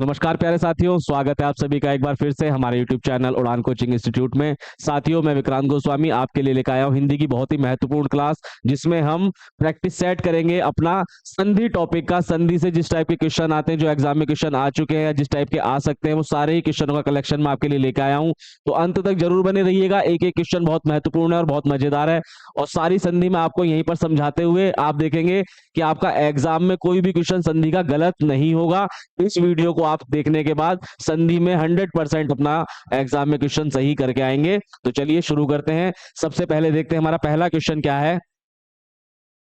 नमस्कार प्यारे साथियों, स्वागत है आप सभी का एक बार फिर से हमारे YouTube चैनल उड़ान कोचिंग इंस्टीट्यूट में। साथियों, मैं विक्रांत गोस्वामी आपके लिए लेकर आया हूं हिंदी की बहुत ही महत्वपूर्ण क्लास, जिसमें हम प्रैक्टिस सेट करेंगे अपना संधि टॉपिक का। संधि से जिस टाइप के क्वेश्चन आते हैं, जो एग्जाम में क्वेश्चन आ चुके हैं, जिस टाइप के आ सकते हैं, वो सारे ही क्वेश्चनों का कलेक्शन मैं आपके लिए लेकर आया हूँ। तो अंत तक जरूर बने रहिएगा। एक एक क्वेश्चन बहुत महत्वपूर्ण है और बहुत मजेदार है, और सारी संधि में आपको यहीं पर समझाते हुए आप देखेंगे कि आपका एग्जाम में कोई भी क्वेश्चन संधि का गलत नहीं होगा। इस वीडियो को आप देखने के बाद संधि में 100% अपना एग्जाम में क्वेश्चन सही करके आएंगे। तो चलिए शुरू करते हैं। सबसे पहले देखते हैं हमारा पहला क्वेश्चन क्या है।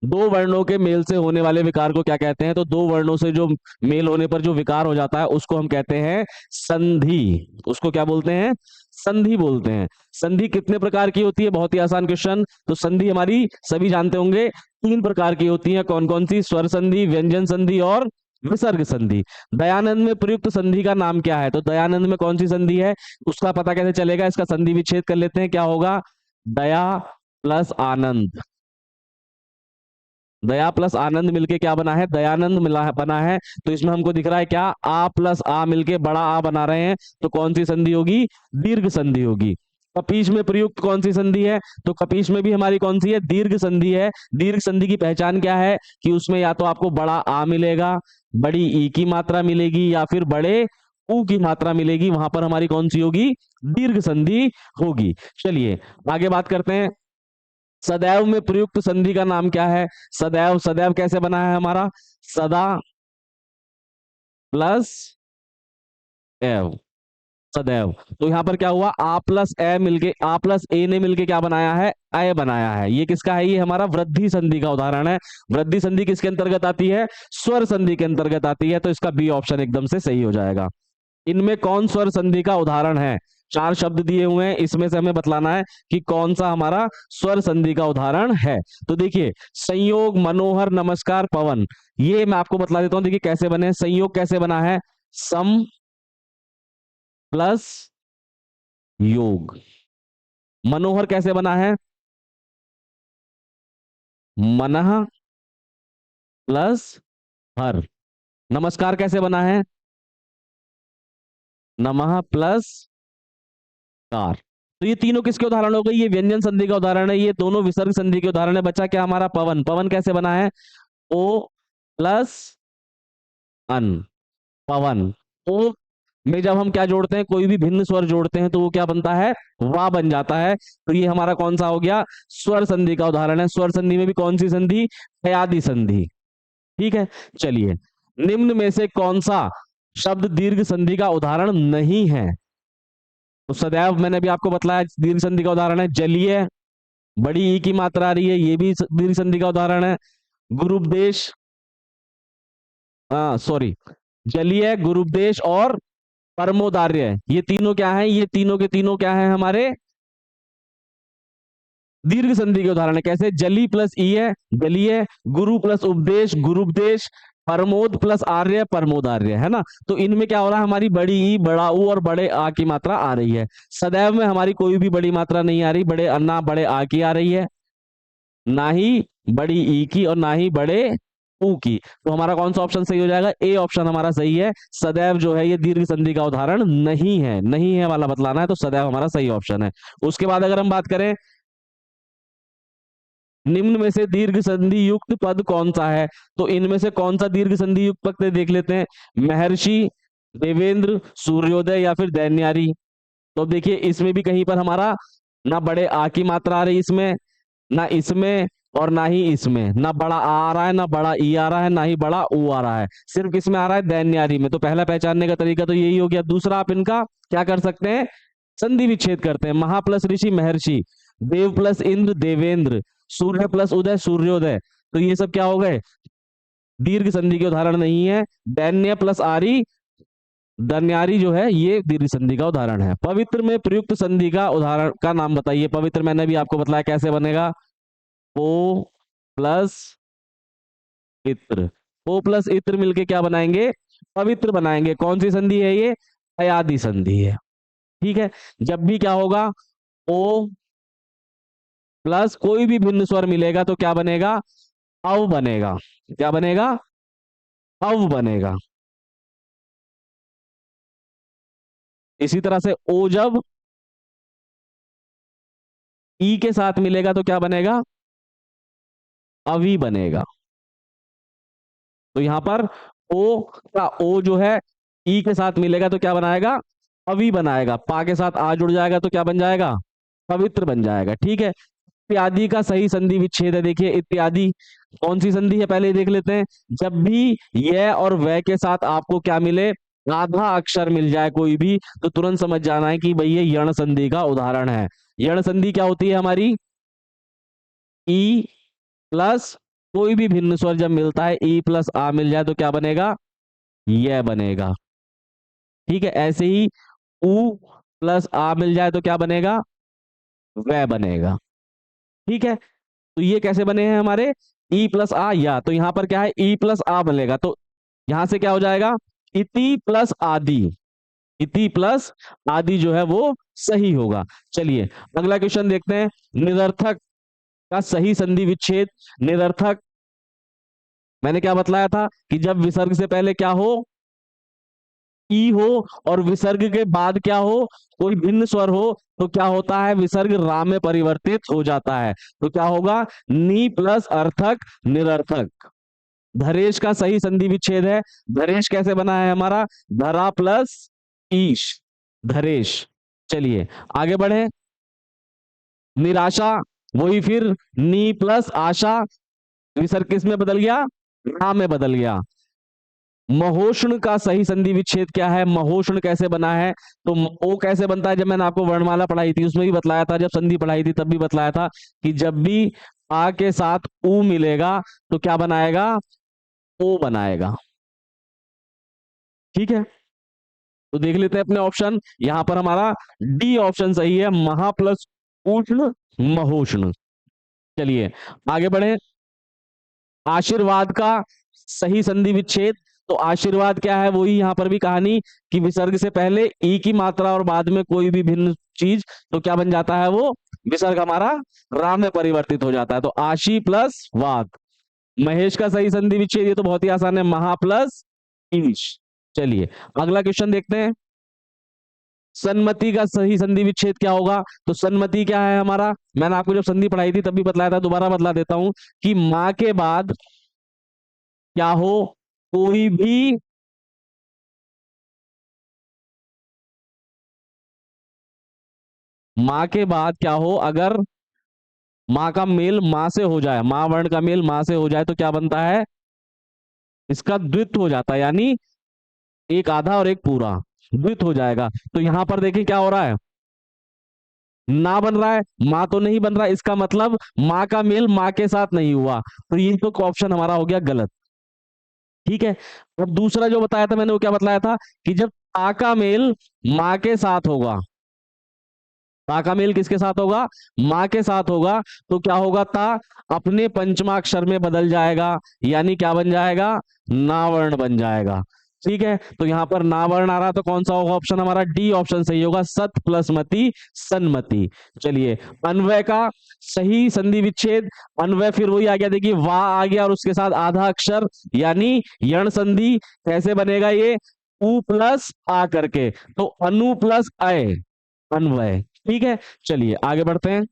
दो वर्णों के मेल से होने वाले विकार को क्या कहते हैं? तो दो वर्णों से जो मेल होने पर जो विकार हो जाता है उसको हम कहते हैं संधि। उसको क्या बोलते हैं? संधि बोलते हैं। संधि कितने प्रकार की होती है? बहुत ही आसान क्वेश्चन। तो संधि हमारी सभी जानते होंगे, तीन प्रकार की होती है। कौन कौन सी? स्वर संधि, व्यंजन संधि और विसर्ग संधि। दयानंद में प्रयुक्त संधि का नाम क्या है? तो दयानंद में कौन सी संधि है उसका पता कैसे चलेगा? इसका संधि विच्छेद कर लेते हैं। क्या होगा? दया प्लस आनंद। दया प्लस आनंद मिलके क्या बना है? दयानंद मिला है, बना है। तो इसमें हमको दिख रहा है क्या? आ प्लस आ मिलके बड़ा आ बना रहे हैं। तो कौन सी संधि होगी? दीर्घ संधि होगी। कपीश में प्रयुक्त कौन सी संधि है? तो कपीश में भी हमारी कौन सी है? दीर्घ संधि है। दीर्घ संधि की पहचान क्या है? कि उसमें या तो आपको बड़ा आ मिलेगा, बड़ी ई की मात्रा मिलेगी, या फिर बड़े ऊ की मात्रा मिलेगी। वहां पर हमारी कौन सी होगी? दीर्घ संधि होगी। चलिए आगे बात करते हैं। सदैव में प्रयुक्त संधि का नाम क्या है? सदैव, सदैव कैसे बना है हमारा? सदा प्लस एव, सदैव। तो यहां पर क्या हुआ? आ प्लस ए मिलके, आ प्लस ए ने मिलके क्या बनाया है? अय बनाया है। ये किसका है? ये हमारा वृद्धि संधि का उदाहरण है। वृद्धि संधि किसके अंतर्गत आती है? स्वर संधि के अंतर्गत आती है। तो इसका बी ऑप्शन एकदम से सही हो जाएगा। इनमें कौन स्वर संधि का उदाहरण है? चार शब्द दिए हुए हैं, इसमें से हमें बतलाना है कि कौन सा हमारा स्वर संधि का उदाहरण है। तो देखिए, संयोग, मनोहर, नमस्कार, पवन, ये मैं आपको बतला देता हूं। देखिए कैसे बने। संयोग कैसे बना है? सम प्लस योग। मनोहर कैसे बना है? मनः प्लस हर। नमस्कार कैसे बना है? नमः प्लस कार। तो ये तीनों किसके उदाहरण हो गए? ये व्यंजन संधि का उदाहरण है, ये दोनों विसर्ग संधि के उदाहरण है। बचा क्या हमारा? पवन। पवन कैसे बना है? ओ प्लस अन, पवन। ओ में जब हम क्या जोड़ते हैं, कोई भी भिन्न स्वर जोड़ते हैं, तो वो क्या बनता है? वा बन जाता है। तो ये हमारा कौन सा हो गया? स्वर संधि का उदाहरण है। स्वर संधि में भी कौन सी संधि? हयादी संधि। ठीक है। चलिए, निम्न में से कौन सा शब्द दीर्घ संधि का उदाहरण नहीं है? तो सदैव मैंने भी आपको बतलाया दीर्घ संधि का उदाहरण है। जलीय, बड़ी ई की मात्रा आ रही है, ये भी दीर्घ संधि का उदाहरण है। गुरुपदेश, सॉरी, जलीय, गुरुपदेश और परमोदार्य, ये तीनों क्या है? ये तीनों के तीनों क्या है हमारे? दीर्घ संधि के उदाहरण है। कैसे? जली प्लस ई है जलीय, गुरु प्लस उपदेश गुरुपदेश, परमोद प्लस आर्य परमोदार्य, है ना। तो इनमें क्या हो रहा है? हमारी बड़ी ई, बड़ा ऊ और बड़े आ की मात्रा आ रही है। सदैव में हमारी कोई भी बड़ी मात्रा नहीं आ रही। बड़े अन्ना, बड़े आ की आ रही है, ना ही बड़ी ई की और ना ही बड़े ऊ की। तो हमारा कौन सा ऑप्शन सही हो जाएगा? ए ऑप्शन हमारा सही है। सदैव जो है ये दीर्घ संधि का उदाहरण नहीं है। नहीं है वाला बतलाना है, तो सदैव हमारा सही ऑप्शन है। उसके बाद अगर हम बात करें, निम्न में से दीर्घ संधि युक्त पद कौन सा है? तो इनमें से कौन सा दीर्घ संधि युक्त पद देख लेते हैं। महर्षि, देवेंद्र, सूर्योदय या फिर दैन्यारी। तो देखिए इसमें भी कहीं पर हमारा ना बड़े आ की मात्रा आ रही इसमें, ना इसमें और ना ही इसमें। ना बड़ा आ रहा है, ना बड़ा ई आ रहा है, ना ही बड़ा ऊ आ रहा है। सिर्फ किसमें आ रहा है? दैन्यारी में। तो पहला पहचानने का तरीका तो यही हो गया। दूसरा, आप इनका क्या कर सकते हैं? संधि विच्छेद करते हैं। महा प्लस ऋषि महर्षि, देव प्लस इंद्र देवेंद्र, सूर्य प्लस उदय सूर्योदय। तो ये सब क्या हो गए? दीर्घ संधि के उदाहरण नहीं है। दैन्य प्लस आरी, दन्यारी जो है ये दीर्घ संधि का उदाहरण है। पवित्र में प्रयुक्त संधि का उदाहरण का नाम बताइए। पवित्र मैंने भी आपको बताया कैसे बनेगा। पो प्लस इत्र। पो प्लस इत्र मिलके क्या बनाएंगे? पवित्र बनाएंगे। कौन सी संधि है ये? अयादि संधि है। ठीक है। जब भी क्या होगा? ओ प्लस कोई भी भिन्न स्वर मिलेगा तो क्या बनेगा? अव बनेगा। क्या बनेगा? अव बनेगा। इसी तरह से ओ जब ई के साथ मिलेगा तो क्या बनेगा, अवी बनेगा। तो यहां पर ओ का ओ जो है ई के साथ मिलेगा तो क्या बनाएगा, अवी बनाएगा। पा के साथ आ जुड़ जाएगा तो क्या बन जाएगा, पवित्र बन जाएगा। ठीक है। इत्यादि का सही संधि विच्छेद है। देखिए इत्यादि कौन सी संधि है, पहले देख लेते हैं। जब भी यह और वह के साथ आपको क्या मिले, आधा अक्षर मिल जाए कोई भी, तो तुरंत समझ जाना है कि भाई ये यण संधि का उदाहरण है। यण संधि क्या होती है हमारी, ई प्लस कोई भी भिन्न स्वर जब मिलता है, ई प्लस आ मिल जाए तो क्या बनेगा, यह बनेगा। ठीक है। ऐसे ही उ प्लस आ मिल जाए तो क्या बनेगा, वह बनेगा। ठीक है। तो ये कैसे बने हैं हमारे, ई प्लस आ या, तो यहां पर क्या है, ई प्लस आ बनेगा। तो यहां से क्या हो जाएगा, इति प्लस आदि। इति प्लस आदि जो है वो सही होगा। चलिए अगला क्वेश्चन देखते हैं। निरर्थक का सही संधि विच्छेद। निरर्थक मैंने क्या बतलाया था कि जब विसर्ग से पहले क्या हो, ई हो, और विसर्ग के बाद क्या हो, कोई भिन्न स्वर हो, तो क्या होता है, विसर्ग रा में परिवर्तित हो जाता है। तो क्या होगा, नी प्लस अर्थक निरर्थक। धरेश का सही संधि विच्छेद है। धरेश कैसे बना है हमारा, धरा प्लस ईश, धरेश। चलिए आगे बढ़े। निराशा, वही फिर नी प्लस आशा, विसर्ग किस में बदल गया, रा में बदल गया। महोष्ण का सही संधि विच्छेद क्या है, महोष्ण कैसे बना है, तो ओ कैसे बनता है, जब मैंने आपको वर्णमाला पढ़ाई थी उसमें भी बतलाया था, जब संधि पढ़ाई थी तब भी बतलाया था कि जब भी आ के साथ ऊ मिलेगा तो क्या बनाएगा, ओ बनाएगा। ठीक है। तो देख लेते हैं अपने ऑप्शन। यहां पर हमारा डी ऑप्शन सही है, महा प्लस उष्ण महोष्ण। चलिए आगे बढ़े। आशीर्वाद का सही संधि विच्छेद। तो आशीर्वाद क्या है, वही यहां पर भी कहानी कि विसर्ग से पहले ई की मात्रा और बाद में कोई भी भिन्न चीज, तो क्या बन जाता है, वो विसर्ग हमारा रा में परिवर्तित हो जाता है। तो आशी प्लस वाद। महेश का सही संधि विच्छेद, ये तो बहुत ही आसान है, महा प्लस ईश। चलिए अगला क्वेश्चन देखते हैं। सन्मति का सही संधि विच्छेद क्या होगा, तो सन्मति क्या है हमारा, मैंने आपको जब संधि पढ़ाई थी तब भी बतलाया था, दोबारा बतला देता हूं कि मां के बाद क्या हो, कोई भी मां के बाद क्या हो, अगर मां का मेल मां से हो जाए, मां वर्ण का मेल मां से हो जाए तो क्या बनता है, इसका द्वित्व हो जाता है, यानी एक आधा और एक पूरा द्वित्व हो जाएगा। तो यहां पर देखिए क्या हो रहा है, ना बन रहा है, मां तो नहीं बन रहा है, इसका मतलब मां का मेल मां के साथ नहीं हुआ, तो ये तो ऑप्शन हमारा हो गया गलत। ठीक है। और दूसरा जो बताया था मैंने, वो क्या बतलाया था कि जब ता का मेल मां के साथ होगा, ता का मेल किसके साथ होगा, मां के साथ होगा, तो क्या होगा, ता अपने पंचमाक्षर में बदल जाएगा, यानी क्या बन जाएगा, नावर्ण बन जाएगा। ठीक है। तो यहां पर नावर्ण आ रहा, तो कौन सा होगा ऑप्शन हमारा, डी ऑप्शन सही होगा, सत प्लस मति सन्मति। चलिए अन्वय का सही संधि विच्छेद। अन्वय फिर वही आ गया, देखिए वाह आ गया और उसके साथ आधा अक्षर, यानी यण संधि। कैसे बनेगा ये, उ प्लस आ करके, तो अनु प्लस अय, अन्वय। ठीक है। चलिए आगे बढ़ते हैं।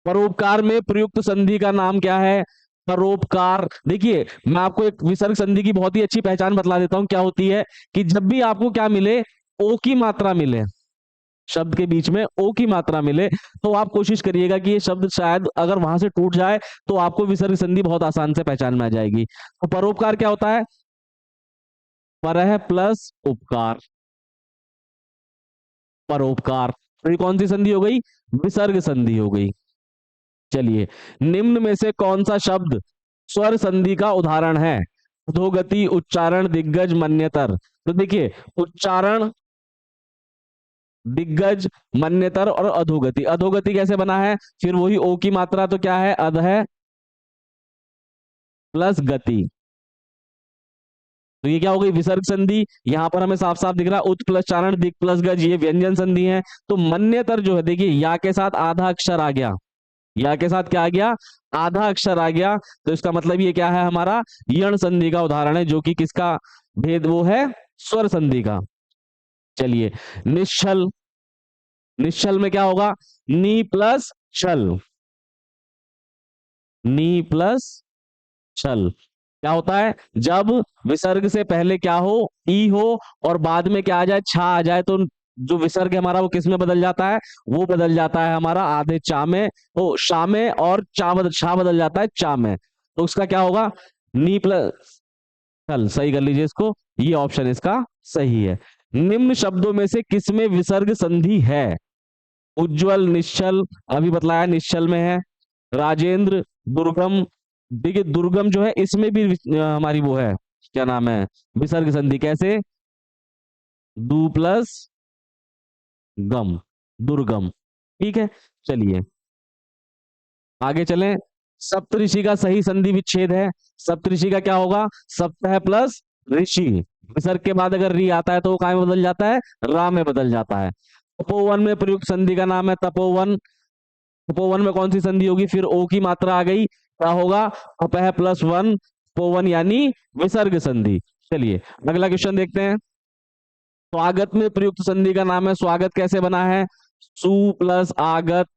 परोपकार में प्रयुक्त संधि का नाम क्या है, परोपकार। देखिए मैं आपको एक विसर्ग संधि की बहुत ही अच्छी पहचान बतला देता हूं, क्या होती है कि जब भी आपको क्या मिले, ओ की मात्रा मिले, शब्द के बीच में ओ की मात्रा मिले, तो आप कोशिश करिएगा कि ये शब्द शायद अगर वहां से टूट जाए तो आपको विसर्ग संधि बहुत आसान से पहचान में आ जाएगी। तो परोपकार क्या होता है, परह प्लस उपकार, परोपकार। तो ये कौन सी संधि हो गई, विसर्ग संधि हो गई। चलिए निम्न में से कौन सा शब्द स्वर संधि का उदाहरण है, अधोगति उच्चारण दिग्गज मन्यतर। तो देखिए उच्चारण, दिग्गज, मन्यतर और अधोगति। अधोगति कैसे बना है, फिर वही ओ की मात्रा, तो क्या है, अध है प्लस गति, तो ये क्या हो गई, विसर्ग संधि। यहां पर हमें साफ साफ दिख रहा है उत प्लस चारण दिग प्लस गज, ये व्यंजन संधि है। तो मन्यतर जो है, देखिए या के साथ आधा अक्षर आ गया, या के साथ क्या आ गया, आधा अक्षर आ गया, तो इसका मतलब ये क्या है हमारा, यण संधि का उदाहरण है, जो कि किसका भेद वो है, स्वर संधि का। चलिए, निश्चल, निश्चल में क्या होगा? नी प्लस छल, नी प्लस छल। क्या होता है? जब विसर्ग से पहले क्या हो? ई हो, और बाद में क्या आ जाए? छा आ जाए, तो जो विसर्ग है हमारा वो किस में बदल जाता है? वो बदल जाता है हमारा आधे चा में, ओ शा में, और छा बदल जाता है चा में। तो उसका क्या होगा? नी प्लस छल। सही कर लीजिए इसको, ये ऑप्शन इसका सही है। निम्न शब्दों में से किसमें विसर्ग संधि है? उज्जवल, निश्चल, अभी बतलाया निश्चल में है। राजेंद्र, दुर्गम। देखिए दुर्गम जो है इसमें भी हमारी वो है, क्या नाम है, विसर्ग संधि। कैसे? दू प्लस गम, दुर्गम। ठीक है, चलिए आगे चलें। सप्तऋषि का सही संधि विच्छेद है। सप्तऋषि का क्या होगा? सप्तह प्लस ऋषि। विसर्ग के बाद अगर री आता है तो वो काय में बदल जाता है? रा में बदल जाता है। तपोवन में प्रयुक्त संधि का नाम है तपोवन। तपोवन में कौन सी संधि होगी? फिर ओ की मात्रा आ गई, क्या होगा? अपह प्लस वन, पोवन यानी विसर्ग संधि। चलिए अगला क्वेश्चन देखते हैं। स्वागत में प्रयुक्त संधि का नाम है। स्वागत कैसे बना है? सु प्लस आगत,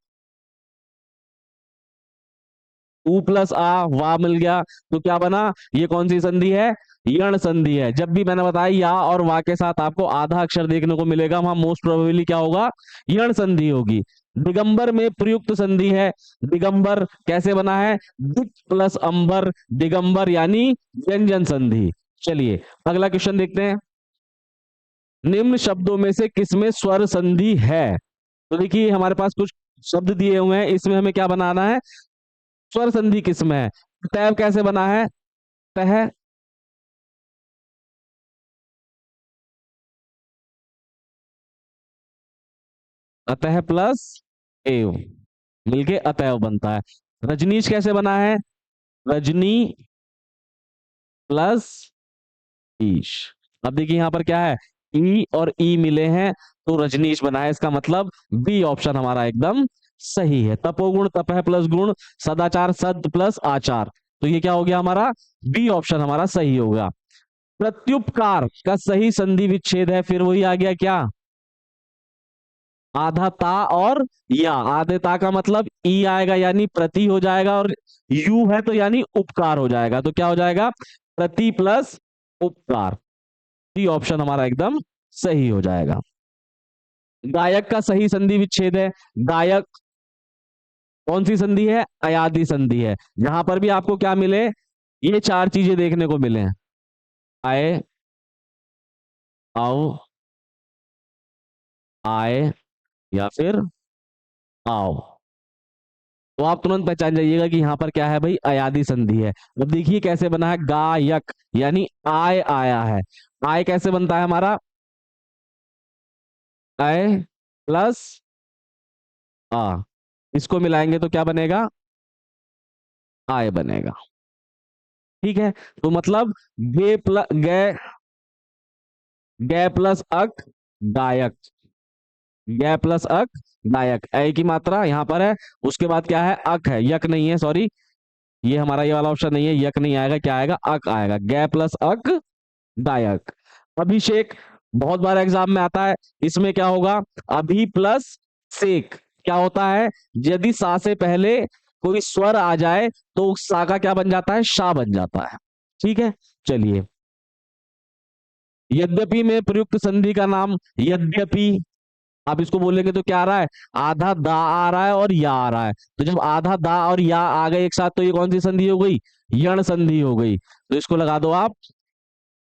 उ प्लस आ, वा मिल गया, तो क्या बना? ये कौन सी संधि है? यण संधि है। जब भी मैंने बताया या और वा के साथ आपको आधा अक्षर देखने को मिलेगा, वहां मोस्ट प्रोबेबली क्या होगा? यण संधि होगी। दिगंबर में प्रयुक्त संधि है। दिगंबर कैसे बना है? दिक प्लस अंबर, दिगंबर यानी व्यंजन संधि। चलिए अगला क्वेश्चन देखते हैं। निम्न शब्दों में से किसमें स्वर संधि है? तो देखिए हमारे पास कुछ शब्द दिए हुए हैं, इसमें हमें क्या बनाना है? स्वर संधि किसमें है? तैव कैसे बना है? तह, अतः प्लस एव, मिलके अतएव बनता है। रजनीश कैसे बना है? रजनी प्लस ईश। अब देखिए यहां पर क्या है? ई और ई मिले हैं तो रजनीश बना है, इसका मतलब बी ऑप्शन हमारा एकदम सही है। तपोगुण तपह प्लस गुण, सदाचार सद प्लस आचार, तो ये क्या हो गया हमारा? बी ऑप्शन हमारा सही होगा। प्रत्युपकार का सही संधि विच्छेद है, फिर वही आ गया क्या? आधा ता और या। आधे ता का मतलब ई आएगा यानी प्रति हो जाएगा, और यू है तो यानी उपकार हो जाएगा, तो क्या हो जाएगा? प्रति प्लस उपकार। डी ऑप्शन हमारा एकदम सही हो जाएगा। गायक का सही संधि विच्छेद है। गायक कौन सी संधि है? अयादि संधि है। जहां पर भी आपको क्या मिले? ये चार चीजें देखने को मिले हैं, आए, आओ, आए, या फिर आओ, तो आप तुरंत पहचान जाइएगा कि यहां पर क्या है भाई? अयादि संधि है। अब देखिए कैसे बना है? गायक यानी आय आया है। आय कैसे बनता है हमारा? आय प्लस आ, इसको मिलाएंगे तो क्या बनेगा? आय बनेगा। ठीक है, तो मतलब गे प्लस गे, गे प्लस अक, गायक, गे प्लस अक, गायक। ए की मात्रा यहां पर है, उसके बाद क्या है? अक है, यक नहीं है, सॉरी, ये हमारा ये वाला ऑप्शन नहीं है, यक नहीं आएगा, क्या आएगा? अक आएगा। गे प्लस अक, गायक। अभिषेक बहुत बार एग्जाम में आता है, इसमें क्या होगा? अभी प्लस सेक। क्या होता है? यदि सा से पहले कोई स्वर आ जाए तो सा का क्या बन जाता है? शा बन जाता है। ठीक है, चलिए। यद्यपि में प्रयुक्त संधि का नाम। यद्यपि, आप इसको बोलेंगे तो क्या आ रहा है? आधा दा आ रहा है और या आ रहा है, तो जब आधा दा और या आ गए एक साथ तो ये कौन सी संधि हो गई? यण संधि हो गई। तो इसको लगा दो आप,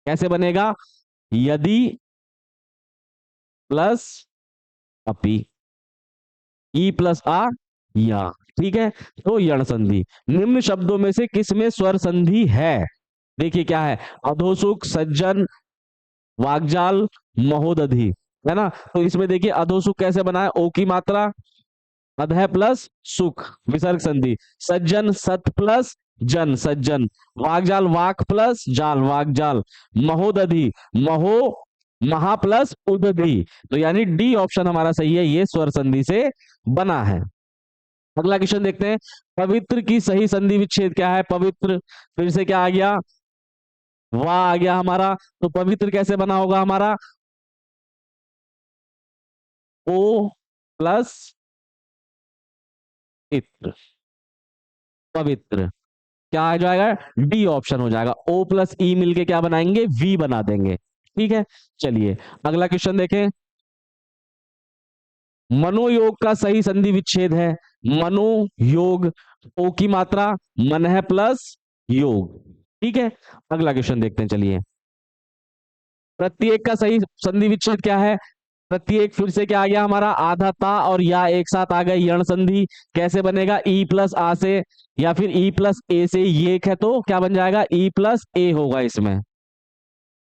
कैसे बनेगा? यदि प्लस अपी, ई प्लस आ, या। ठीक है, तो यण संधि। निम्न शब्दों में से किसमें स्वर संधि है? देखिए क्या है? अधोसुख, सज्जन, वागजाल, महोदधि, है ना? तो इसमें देखिए अधोसुख कैसे बना है? ओ की मात्रा, अधः प्लस सुख, विसर्ग संधि। सज्जन, सत प्लस जन, सज्जन। वागजाल, वाक प्लस जाल, वागजाल। महोदधि, महो, महा प्लस उदधि, तो यानी डी ऑप्शन हमारा सही है, ये स्वर संधि से बना है। अगला क्वेश्चन देखते हैं। पवित्र की सही संधि विच्छेद क्या है? पवित्र, फिर से क्या आ गया? वाह आ गया हमारा। तो पवित्र कैसे बना होगा हमारा? ओ प्लस इत्र, पवित्र, क्या आ जाएगा, डी ऑप्शन हो जाएगा। ओ प्लस ई मिलके क्या बनाएंगे, वी बना देंगे। ठीक है, चलिए अगला क्वेश्चन देखें। मनोयोग का सही संधि विच्छेद है। मनोयोग, ओ की मात्रा, मन है प्लस योग। ठीक है, अगला क्वेश्चन देखते हैं, चलिए। प्रत्येक का सही संधि विच्छेद क्या है। प्रत्येक फिर से क्या आ गया हमारा, आधा ता और या एक साथ आ गए, यण संधि। कैसे बनेगा, ई प्लस आ से या फिर ई प्लस ए से, ये है तो क्या बन जाएगा, ई प्लस ए होगा इसमें,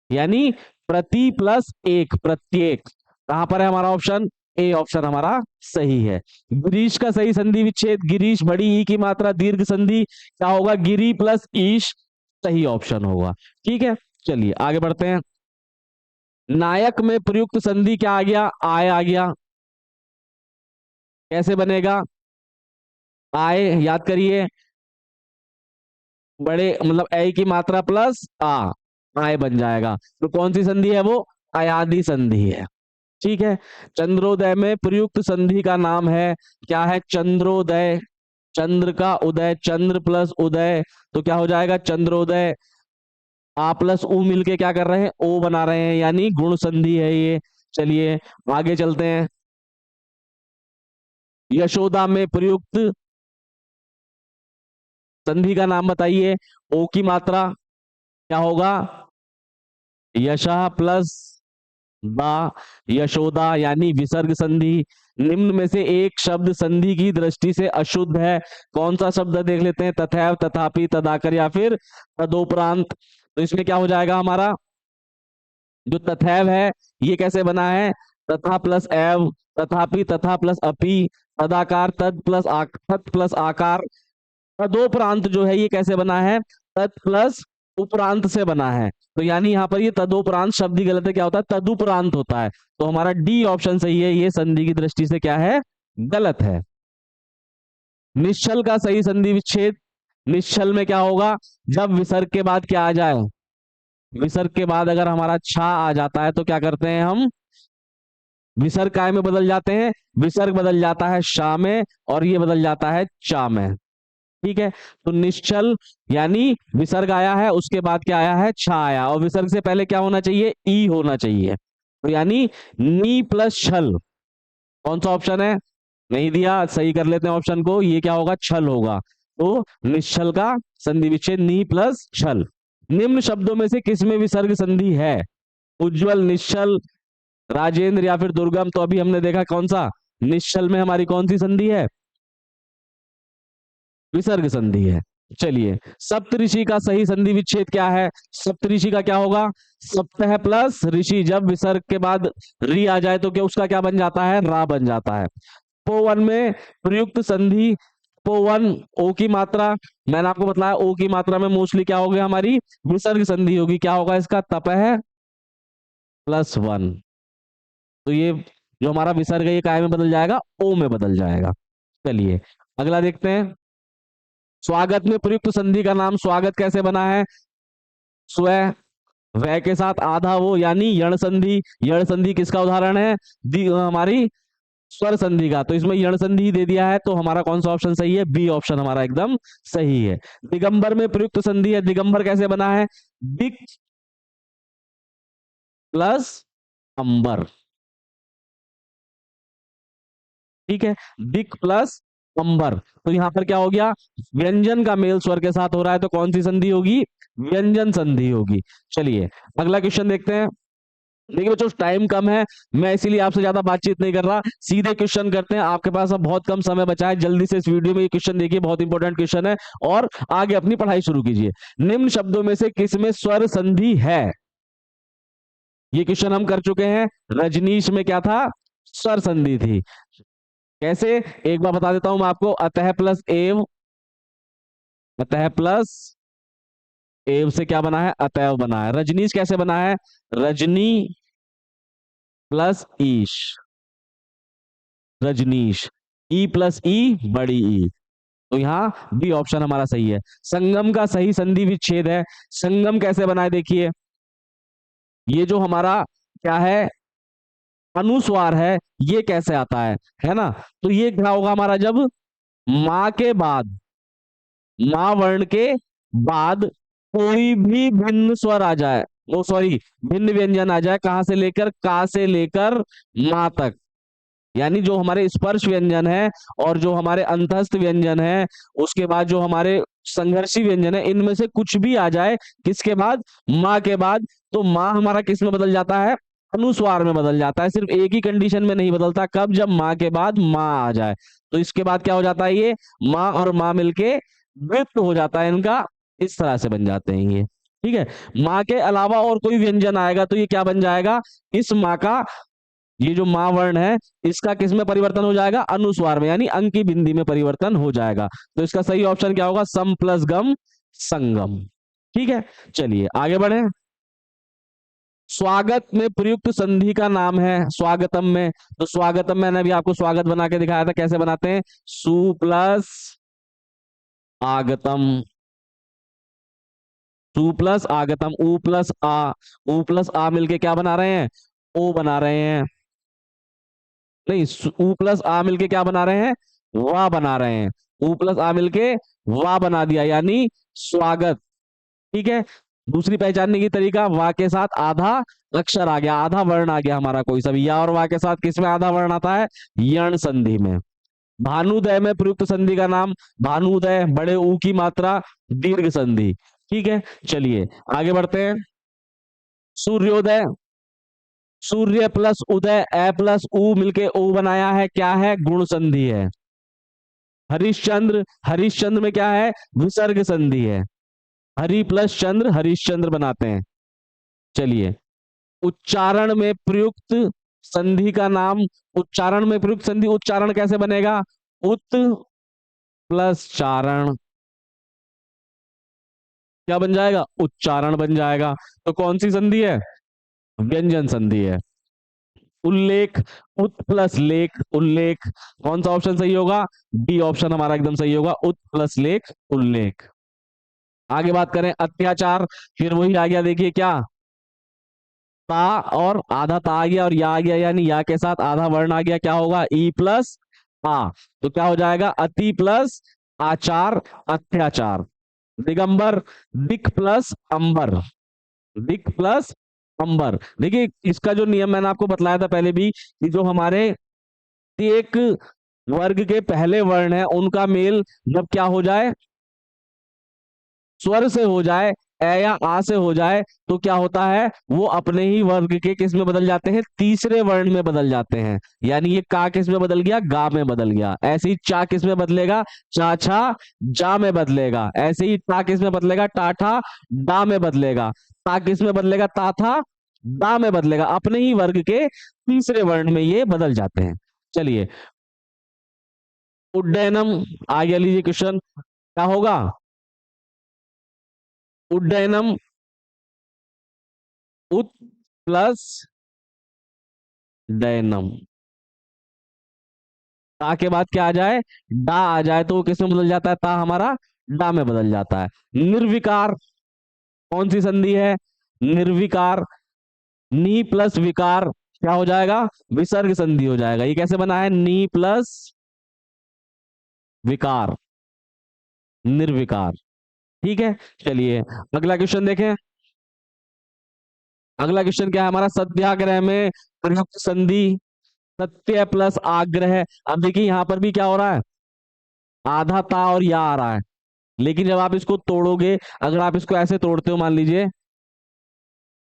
यानी प्रति प्लस एक, प्रत्येक। कहां पर है हमारा ऑप्शन, ए ऑप्शन हमारा सही है। गिरीश का सही संधि विच्छेद, गिरीश बड़ी ई की मात्रा दीर्घ संधि, क्या होगा, गिरी प्लस ईश, सही ऑप्शन होगा। ठीक है, चलिए आगे बढ़ते हैं। नायक में प्रयुक्त संधि क्या आ गया, आय आ गया। कैसे बनेगा, आय याद करिए, बड़े मतलब ए की मात्रा प्लस आ, आय बन जाएगा। तो कौन सी संधि है वो, अयादि संधि है। ठीक है, चंद्रोदय में प्रयुक्त संधि का नाम है, क्या है, चंद्रोदय। चंद्र का उदय, चंद्र प्लस उदय, तो क्या हो जाएगा, चंद्रोदय। आ प्लस उ मिलके क्या कर रहे हैं, ओ बना रहे हैं, यानी गुण संधि है ये। चलिए आगे चलते हैं। यशोदा में प्रयुक्त संधि का नाम बताइए, ओ की मात्रा, क्या होगा, यशा प्लस बा, यशोदा, यानी विसर्ग संधि। निम्न में से एक शब्द संधि की दृष्टि से अशुद्ध है। कौन सा शब्द है? देख लेते हैं, तथैव, तथापि, तदाकर या फिर तदोपरांत। तो इसमें क्या हो जाएगा हमारा, जो तथैव है ये कैसे बना है, तथा प्लस एव, तथापि तथा प्लस अपि, तदाकार तद प्लस तत् प्लस आकार। तदोपरांत जो है ये कैसे बना है, तत् प्लस उपरांत से बना है। तो यानी यहां पर ये तदोपरांत शब्द ही गलत है, क्या होता है, तदुपरांत होता है। तो हमारा डी ऑप्शन सही है, ये संधि की दृष्टि से क्या है, गलत है। निश्चल का सही संधि विच्छेद, निश्चल में क्या होगा, जब विसर्ग के बाद क्या आ जाए, विसर्ग के बाद अगर हमारा छा आ जाता है तो क्या करते हैं हम, विसर्ग काय में बदल जाते हैं, विसर्ग बदल जाता है शा में और ये बदल जाता है चा में। ठीक है, तो निश्चल यानी विसर्ग आया है उसके बाद क्या आया है, छा आया, और विसर्ग से पहले क्या होना चाहिए, ई होना चाहिए। तो यानी नी प्लस छल, कौन सा ऑप्शन है, नहीं दिया, सही कर लेते हैं ऑप्शन को, ये क्या होगा, छल होगा। तो निश्चल का संधि विच्छेद नी प्लस छल। निम्न शब्दों में से किसमें विसर्ग संधि है, उज्जवल, निश्चल, राजेंद्र या फिर दुर्गम। तो अभी हमने देखा कौन सा, निश्चल में हमारी कौन सी संधि है, विसर्ग संधि है। चलिए, सप्तऋषि का सही संधि विच्छेद क्या है, सप्तऋषि का क्या होगा, सप्तह प्लस ऋषि, जब विसर्ग के बाद री आ जाए तो क्या उसका क्या बन जाता है, रा बन जाता है। पोवन में प्रयुक्त संधि, पोवन, ओ की मात्रा, मैंने आपको बताया ओ की मात्रा में मोस्टली क्या होगी हमारी, विसर्ग संधि होगी। क्या होगा इसका, तपह प्लस वन। तो ये जो हमारा विसर्ग है ये काय में बदल जाएगा, ओ में बदल जाएगा। चलिए अगला देखते हैं। स्वागत में प्रयुक्त संधि का नाम, स्वागत कैसे बना है, स्व, वह के साथ आधा वो, यानी यण संधि। यण संधि किसका उदाहरण है, हमारी स्वर संधि का। तो इसमें यण संधि ही दे दिया है, तो हमारा कौन सा ऑप्शन सही है, बी ऑप्शन हमारा एकदम सही है। दिगंबर में प्रयुक्त संधि है, दिगंबर कैसे बना है, दिक प्लस अंबर। ठीक है, दिक प्लस अंबर। तो यहां पर क्या हो गया, व्यंजन का मेल स्वर के साथ हो रहा है, तो कौन सी संधि होगी, व्यंजन संधि होगी। चलिए अगला क्वेश्चन देखते हैं। देखिए बच्चों टाइम कम है, मैं इसीलिए आपसे ज्यादा बातचीत नहीं कर रहा, सीधे क्वेश्चन करते हैं। आपके पास अब बहुत कम समय बचा है, जल्दी से इस वीडियो में ये क्वेश्चन देखिए, बहुत इंपॉर्टेंट क्वेश्चन है, और आगे अपनी पढ़ाई शुरू कीजिए। निम्न शब्दों में से किसमें स्वर संधि है, ये क्वेश्चन हम कर चुके हैं। रजनीश में क्या था, स्वर संधि थी। कैसे, एक बार बता देता हूं मैं आपको, अतः प्लस एव, अतः प्लस एव से क्या बना है, अतएव बना है। रजनीश कैसे बना है, रजनी प्लस ईश, रजनीश, ई प्लस ई, बड़ी ई। तो यहाँ बी ऑप्शन हमारा सही है। संगम का सही संधि विच्छेद है, संगम कैसे बनाए देखिए, ये जो हमारा क्या है, अनुस्वार है, ये कैसे आता है ना। तो ये क्या होगा हमारा, जब माँ के बाद, माँ वर्ण के बाद कोई भी भिन्न स्वर आ जाए, ओ सॉरी, भिन्न व्यंजन आ जाए, कहां से लेकर, का से लेकर माँ तक, यानी जो हमारे स्पर्श व्यंजन है और जो हमारे अंतस्थ व्यंजन है, उसके बाद जो हमारे संघर्षी व्यंजन है, इनमें से कुछ भी आ जाए किसके बाद, माँ के बाद, तो माँ हमारा किस में बदल जाता है, अनुस्वार में बदल जाता है। सिर्फ एक ही कंडीशन में नहीं बदलता, कब, जब माँ के बाद माँ आ जाए। तो इसके बाद क्या हो जाता है, ये माँ और माँ मिलके व्युक्त हो जाता है इनका, इस तरह से बन जाते हैं ये। ठीक है, माँ के अलावा और कोई व्यंजन आएगा तो ये क्या बन जाएगा, इस माँ का, ये जो माँ वर्ण है, इसका किस में परिवर्तन हो जाएगा, अनुस्वार में, यानी अंक की बिंदी में परिवर्तन हो जाएगा। तो इसका सही ऑप्शन क्या होगा, सम प्लस गम, संगम। ठीक है, चलिए आगे बढ़े। स्वागत में प्रयुक्त संधि का नाम है स्वागतम में, तो स्वागतम मैंने अभी आपको स्वागत बना के दिखाया था, कैसे बनाते हैं, सु प्लस आगतम, सु प्लस आगतम, उ प्लस आ, उ प्लस आ मिलके क्या बना रहे हैं, ओ बना रहे हैं, नहीं, उ प्लस आ मिलके क्या बना रहे हैं, वाह बना रहे हैं, उ प्लस आ मिलके वाह बना दिया, यानी स्वागत। ठीक है, दूसरी पहचानने की तरीका, वाह के साथ आधा अक्षर आ गया, आधा वर्ण आ गया हमारा कोई सा भी, या और वाह के साथ किसमें आधा वर्ण आता है, यण संधि में। भानुदय में प्रयुक्त संधि का नाम, भानुदय, बड़े ऊ की मात्रा, दीर्घ संधि। ठीक है, चलिए आगे बढ़ते हैं। सूर्योदय, सूर्य प्लस उदय, ए प्लस उ मिलके ओ बनाया है, क्या है, गुण संधि है। हरिश्चंद्र, हरिश्चंद्र में क्या है, विसर्ग संधि है, हरि प्लस चंद्र, हरिश्चंद्र बनाते हैं। चलिए, उच्चारण में प्रयुक्त संधि का नाम, उच्चारण में प्रयुक्त संधि, उच्चारण कैसे बनेगा, उत प्लस चारण, क्या बन जाएगा, उच्चारण बन जाएगा। तो कौन सी संधि है, व्यंजन संधि है। उल्लेख, उत प्लस लेख, उल्लेख, कौन सा ऑप्शन सही होगा, डी ऑप्शन हमारा एकदम सही होगा, उत प्लस लेख, उल्लेख। आगे बात करें, अत्याचार, फिर वही आ गया, देखिए क्या, ता और आधा ता आ गया और या आ गया, यानी या के साथ आधा वर्ण आ गया, क्या होगा, ई प्लस आ, तो क्या हो जाएगा, अति प्लस आचार, अत्याचार। दिगंबर, दिक प्लस अंबर, दिक प्लस अंबर। देखिए इसका जो नियम मैंने आपको बतलाया था पहले भी, कि जो हमारे एक वर्ग के पहले वर्ण है उनका मेल जब क्या हो जाए, स्वर से हो जाए, ए या आ से हो जाए, तो क्या होता है, वो अपने ही वर्ग के किस में बदल जाते हैं, तीसरे वर्ण में बदल जाते हैं। यानी ये का किस में बदल गया, गा में बदल गया। ऐसे ही चा किस में बदलेगा, चा छा जा में बदलेगा। ऐसे ही टा किस में बदलेगा, टा ठा डा में बदलेगा। ता किस में बदलेगा, ता था डा में बदलेगा। अपने ही वर्ग के तीसरे वर्ण में ये बदल जाते हैं। चलिए, उड्डयनम आ गया, लीजिए क्वेश्चन क्या होगा, उड्डयनम, उत प्लस डयनम, ता के बाद क्या आ जाए, डा आ जाए, तो वो किस में बदल जाता है, ता हमारा डा में बदल जाता है। निर्विकार, कौन सी संधि है, निर्विकार, नी प्लस विकार क्या हो जाएगा, विसर्ग संधि हो जाएगा। ये कैसे बना है, नी प्लस विकार, निर्विकार। ठीक है, चलिए अगला क्वेश्चन देखें। अगला क्वेश्चन क्या है हमारा, सत्याग्रह में प्रयुक्त संधि, सत्य प्लस आग्रह। अब देखिए यहां पर भी क्या हो रहा है, आधा ता और या आ रहा है, लेकिन जब आप इसको तोड़ोगे, अगर आप इसको ऐसे तोड़ते हो, मान लीजिए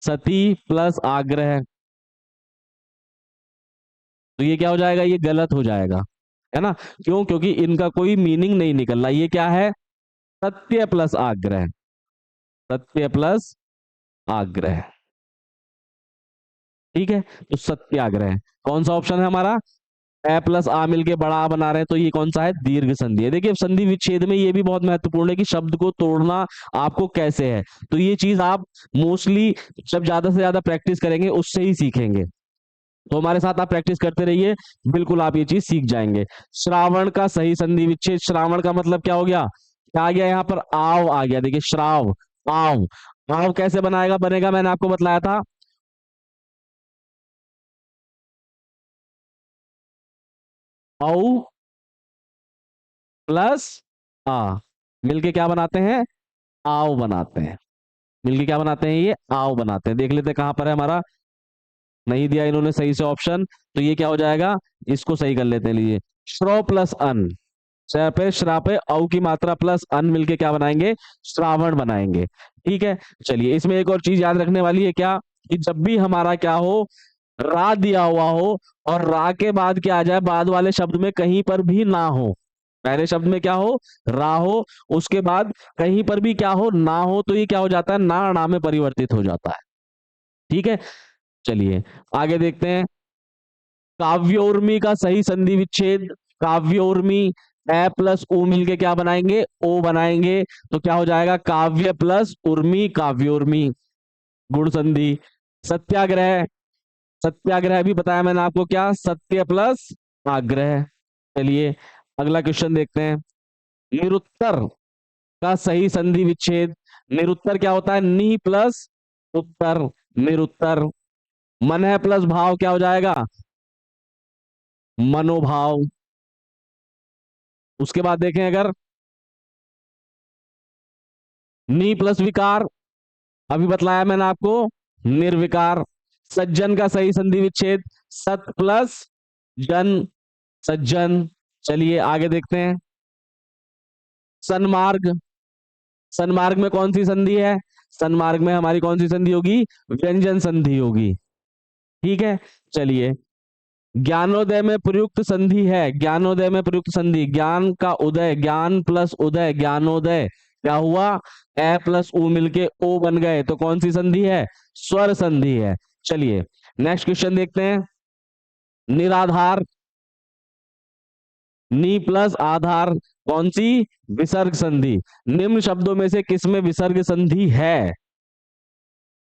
सती प्लस आग्रह, तो ये क्या हो जाएगा, ये गलत हो जाएगा, है ना। क्यों, क्योंकि इनका कोई मीनिंग नहीं निकल रहा। ये क्या है, सत्य प्लस आग्रह, सत्य प्लस आग्रह। ठीक है, तो सत्याग्रह कौन सा ऑप्शन है हमारा, ए प्लस आ मिलके बड़ा आ बना रहे हैं, तो ये कौन सा है, दीर्घ संधि है। देखिए संधि विच्छेद में ये भी बहुत महत्वपूर्ण है कि शब्द को तोड़ना आपको कैसे है, तो ये चीज आप मोस्टली जब ज्यादा से ज्यादा प्रैक्टिस करेंगे उससे ही सीखेंगे। तो हमारे साथ आप प्रैक्टिस करते रहिए, बिल्कुल आप ये चीज सीख जाएंगे। श्रावण का सही संधि विच्छेद, श्रावण का मतलब क्या हो गया, क्या आ गया यहाँ पर, आव आ गया। देखिए श्राव, आव, आव कैसे बनाएगा, बनेगा मैंने आपको बतलाया था, औ प्लस आ मिलके क्या बनाते हैं? आओ बनाते हैं। मिलके क्या बनाते हैं? ये आओ बनाते हैं। देख लेते हैं कहां पर है हमारा। नहीं दिया इन्होंने सही से ऑप्शन, तो ये क्या हो जाएगा? इसको सही कर लेते हैं। लीजिए, श्रो प्लस अन, श पे श्रा पे औ की मात्रा प्लस अन मिलके क्या बनाएंगे? श्रावण बनाएंगे। ठीक है। चलिए, इसमें एक और चीज याद रखने वाली है क्या, कि जब भी हमारा क्या हो, रा दिया हुआ हो और रा के बाद क्या आ जाए, बाद वाले शब्द में कहीं पर भी ना हो। पहले शब्द में क्या हो? रा हो, उसके बाद कहीं पर भी क्या हो? ना हो, तो ये क्या हो जाता है? ना णा में परिवर्तित हो जाता है। ठीक है। चलिए आगे देखते हैं। काव्योर्मी का सही संधि विच्छेद, काव्योर्मी, ए प्लस उ मिलके क्या बनाएंगे? ओ बनाएंगे। तो क्या हो जाएगा? काव्य प्लस उर्मी, काव्योर्मी। गुण संधि। सत्याग्रह, सत्याग्रह भी बताया मैंने आपको, क्या? सत्य प्लस आग्रह। चलिए अगला क्वेश्चन देखते हैं। निरुत्तर का सही संधि विच्छेद, निरुत्तर क्या होता है? नी प्लस उत्तर, निरुत्तर। मन है प्लस भाव क्या हो जाएगा? मनोभाव। उसके बाद देखें, अगर नी प्लस विकार, अभी बतलाया मैंने आपको, निर्विकार। सज्जन का सही संधि विच्छेद, सत प्लस जन, सज्जन। चलिए आगे देखते हैं। सन्मार्ग, सन्मार्ग में कौन सी संधि है? सन्मार्ग में हमारी कौन सी संधि होगी? व्यंजन संधि होगी। ठीक है। चलिए, ज्ञानोदय में प्रयुक्त संधि है, ज्ञानोदय में प्रयुक्त संधि, ज्ञान का उदय, ज्ञान प्लस उदय, ज्ञानोदय। क्या हुआ? ए प्लस उ मिलके ओ बन गए, तो कौन सी संधि है? स्वर संधि है। चलिए नेक्स्ट क्वेश्चन देखते हैं। निराधार, नी प्लस आधार, कौन सी? विसर्ग संधि। निम्न शब्दों में से किसमें विसर्ग संधि है?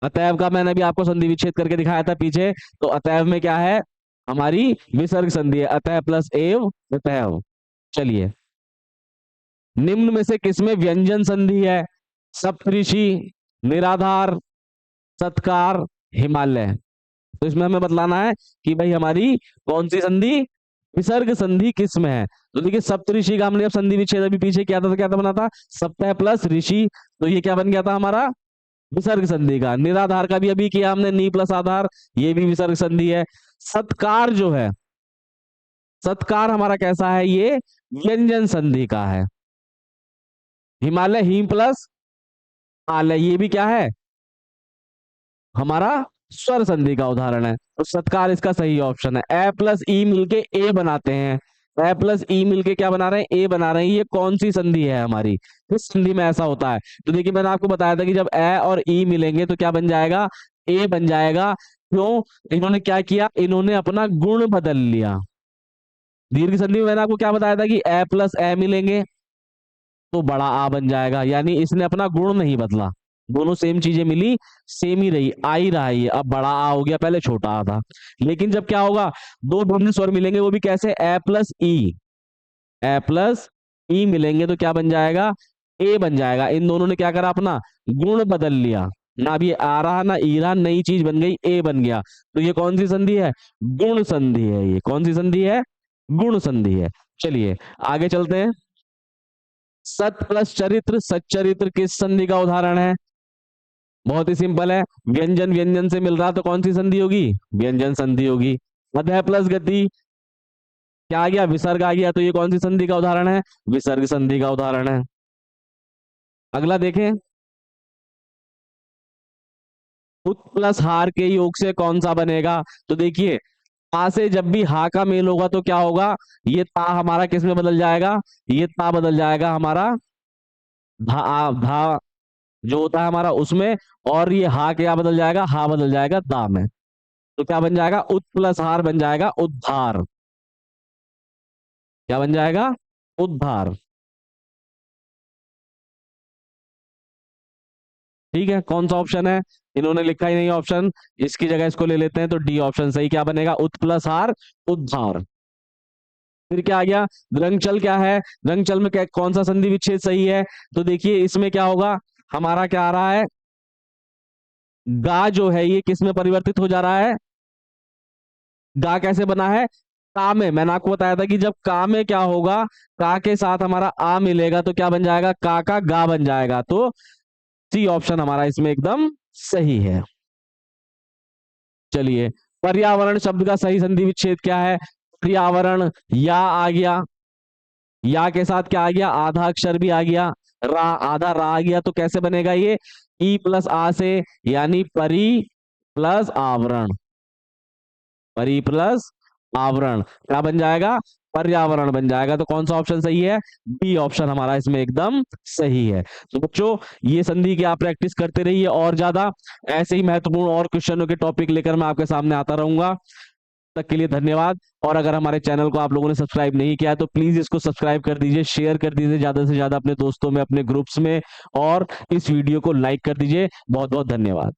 अतएव का मैंने अभी आपको संधि विच्छेद करके दिखाया था पीछे, तो अतएव में क्या है? हमारी विसर्ग संधि है, अतः प्लस एव अतएव। चलिए, निम्न में से किसमें व्यंजन संधि है? सप्तऋषि, निराधार, सत्कार, हिमालय। तो इसमें हमें बतलाना है कि भाई हमारी कौन सी संधि विसर्ग संधि किस में है। तो देखिए, सप्तऋषि का हमने अब संधि विच्छेद अभी पीछे किया था, तो क्या था बना था? सप्तह प्लस ऋषि, तो ये क्या बन गया था हमारा? विसर्ग संधि का। निराधार का भी अभी किया हमने, नी प्लस आधार, ये भी विसर्ग संधि है। सत्कार जो है, सत्कार हमारा कैसा है? ये व्यंजन संधि का है। हिमालय, हिम प्लस आलय, ये भी क्या है? हमारा स्वर संधि का उदाहरण है। तो सत्कार इसका सही ऑप्शन है। ए प्लस ई मिलके ए बनाते हैं, ए प्लस ई मिलके क्या बना रहे हैं? ए बना रहे हैं। ये कौन सी संधि है हमारी? किस संधि में ऐसा होता है? तो देखिए, मैंने आपको बताया था कि जब ए और ई मिलेंगे तो क्या बन जाएगा? ए बन जाएगा। क्यों? इन्होंने क्या किया? इन्होंने अपना गुण बदल लिया। दीर्घ संधि में मैंने आपको क्या बताया था कि ए प्लस ए मिलेंगे तो बड़ा आ बन जाएगा, यानी इसने अपना गुण नहीं बदला, दोनों सेम चीजें मिली, सेम ही रही, आ ही रहा है ये। अब बड़ा आ हो गया, पहले छोटा आ था। लेकिन जब क्या होगा, दो भिन्न स्वर मिलेंगे, वो भी कैसे? ए प्लस ई, ए प्लस ई मिलेंगे तो क्या बन जाएगा? ए बन जाएगा। इन दोनों ने क्या करा? अपना गुण बदल लिया, ना अभी आ रहा ना ई रहा, नई चीज बन गई, ए बन गया। तो ये कौन सी संधि है? गुण संधि है। ये कौन सी संधि है? गुण संधि है। चलिए आगे चलते हैं। सत प्लस चरित्र, सच्चरित्र किस संधि का उदाहरण है? बहुत ही सिंपल है, व्यंजन व्यंजन से मिल रहा तो कौन सी संधि होगी? व्यंजन संधि होगी। अधः प्लस गति, क्या आ गया? विसर्ग आ गया, तो ये कौन सी संधि का उदाहरण है? विसर्ग संधि का उदाहरण है। अगला देखें, उत प्लस हार के योग से कौन सा बनेगा? तो देखिए, आ से जब भी हा का मेल होगा तो क्या होगा? ये ता हमारा किस में बदल जाएगा? ये ता बदल जाएगा हमारा धा जो होता है हमारा उसमें, और ये हा क्या बदल जाएगा? हा बदल जाएगा दा में। तो क्या बन जाएगा? उत प्लस हार बन जाएगा उद्धार। क्या बन जाएगा? उद्धार। ठीक है, कौन सा ऑप्शन है? इन्होंने लिखा ही नहीं ऑप्शन, इसकी जगह इसको ले लेते हैं, तो डी ऑप्शन सही। क्या बनेगा? उत प्लस हार उद्धार। फिर क्या आ गया? रंगचल क्या है? रंगचल में क्या कौन सा संधि विच्छेद सही है? तो देखिए, इसमें क्या होगा, हमारा क्या आ रहा है? गा जो है ये किस में परिवर्तित हो जा रहा है? गा कैसे बना है? का में, मैंने आपको बताया था कि जब का में क्या होगा, का के साथ हमारा आ मिलेगा तो क्या बन जाएगा, का गा बन जाएगा। तो सी ऑप्शन हमारा इसमें एकदम सही है। चलिए, पर्यावरण शब्द का सही संधि विच्छेद क्या है? पर्यावरण, या आ गया, या के साथ क्या आ गया, आधा अक्षर भी आ गया, रा, आधा रा आ गया, तो कैसे बनेगा ये, ई प्लस आ से, यानी परी प्लस आवरण, परी प्लस आवरण क्या बन जाएगा, पर्यावरण बन जाएगा। तो कौन सा ऑप्शन सही है, बी ऑप्शन हमारा इसमें एकदम सही है। तो बच्चों, ये संधि की आप प्रैक्टिस करते रहिए और ज्यादा, ऐसे ही महत्वपूर्ण और क्वेश्चनों के टॉपिक लेकर मैं आपके सामने आता रहूंगा। तक के लिए धन्यवाद। और अगर हमारे चैनल को आप लोगों ने सब्सक्राइब नहीं किया है तो प्लीज इसको सब्सक्राइब कर दीजिए, शेयर कर दीजिए ज्यादा से ज्यादा अपने दोस्तों में, अपने ग्रुप्स में, और इस वीडियो को लाइक कर दीजिए। बहुत बहुत धन्यवाद।